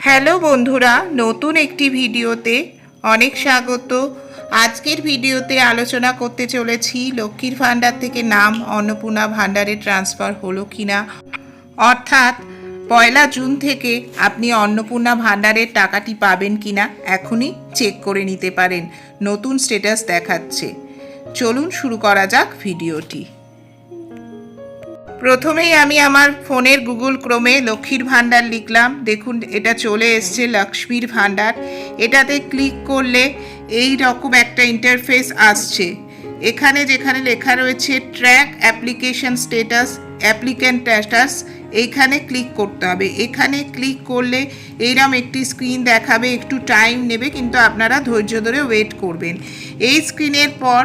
Hello বন্ধুরা, নতুন একটি ভিডিওতে অনেক স্বাগত। আজকের ভিডিওতে আলোচনা করতে চলেছি লক্ষ্মীর ভাণ্ডার থেকে নাম অন্নপূর্ণা ভাণ্ডারে ট্রান্সফার হলো কিনা, অর্থাৎ 1 জুন থেকে আপনি অন্নপূর্ণা ভাণ্ডারের টাকাটি পাবেন কিনা এখনই চেক করে নিতে পারেন। নতুন স্ট্যাটাস দেখাচ্ছে। চলুন শুরু করা যাক ভিডিওটি। প্রথমেই আমি আমার ফোনের গুগল ক্রোমে লক্ষ্মীর ভাণ্ডার লিখলাম। দেখুন এটা চলে এসছে লক্ষ্মীর ভাণ্ডার। এটাতে ক্লিক করলে এই রকম একটা ইন্টারফেস আসছে। এখানে যেখানে লেখা রয়েছে track application status, applicant status, এইখানে ক্লিক করতে হবে। এখানে ক্লিক করলে এইরকম একটি স্ক্রিন দেখাবে, একটু টাইম নেবে, কিন্তু আপনারা ধৈর্য ধরে ওয়েট করবেন। এই স্ক্রিনের পর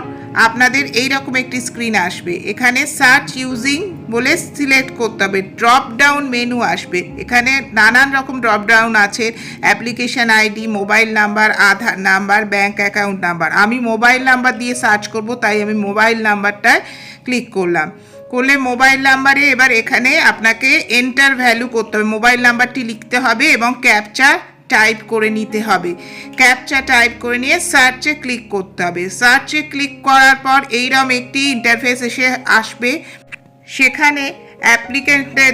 আপনাদের এই রকম একটি স্ক্রিন আসবে। এখানে সার্চ ইউজিং বলে সিলেক্ট করতে হবে। ড্রপ ডাউন মেনু আসবে। এখানে নানান রকম ড্রপ ডাউন আছে, অ্যাপ্লিকেশান আইডি, মোবাইল নাম্বার, আধার নাম্বার, ব্যাঙ্ক অ্যাকাউন্ট নাম্বার। আমি মোবাইল নাম্বার দিয়ে সার্চ করব, তাই আমি মোবাইল নাম্বারটায় ক্লিক করলাম। করলে মোবাইল নাম্বারে এবার এখানে আপনাকে এন্টার ভ্যালু করতে হবে। মোবাইল নাম্বারটি লিখতে হবে এবং ক্যাপচা টাইপ করে নিতে হবে। ক্যাপচা টাইপ করে নিয়ে সার্চে ক্লিক করতে হবে। সার্চে ক্লিক করার পর এইরকম একটি ইন্টারফেস এসে আসবে। সেখানে অ্যাপ্লিকেন্টের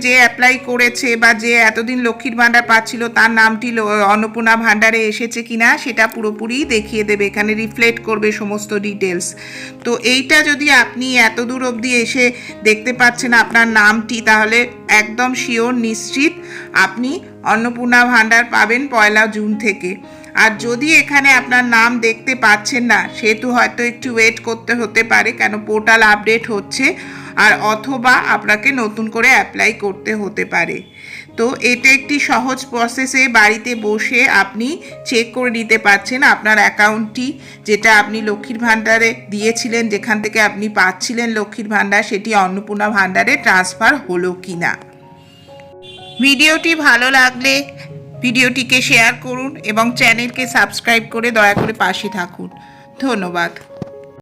যে অ্যাপ্লাই করেছে বা যে এতদিন লক্ষ্মীর ভাণ্ডার পাচ্ছিল তার নামটি অন্নপূর্ণা ভাণ্ডারে এসেছে কিনা সেটা পুরোপুরি দেখিয়ে দেবে। এখানে রিফ্লেক্ট করবে সমস্ত ডিটেলস। তো এইটা যদি আপনি এত দূর অবধি এসে দেখতে পাচ্ছেন আপনার নামটি, তাহলে একদম শিওর নিশ্চিত আপনি অন্নপূর্ণা ভাণ্ডার পাবেন 1 জুন থেকে। আর যদি এখানে আপনার নাম দেখতে পাচ্ছেন না, সেহেতু হয়তো একটু ওয়েট করতে হতে পারে, কেন পোর্টাল আপডেট হচ্ছে, আর অথবা আপনাকে নতুন করে অ্যাপ্লাই করতে হতে পারে। তো এটা একটি সহজ প্রসেসে বাড়িতে বসে আপনি চেক করে নিতে পারছেন আপনার অ্যাকাউন্টটি, যেটা আপনি লক্ষ্মীর ভাণ্ডারে দিয়েছিলেন, যেখান থেকে আপনি পাচ্ছিলেন লক্ষ্মীর ভাণ্ডার, সেটি অন্নপূর্ণা ভাণ্ডারে ট্রান্সফার হলো কিনা। ভিডিওটি ভালো লাগলে ভিডিওটিকে শেয়ার করুন এবং চ্যানেলকে সাবস্ক্রাইব করে দয়া করে পাশে থাকুন। ধন্যবাদ।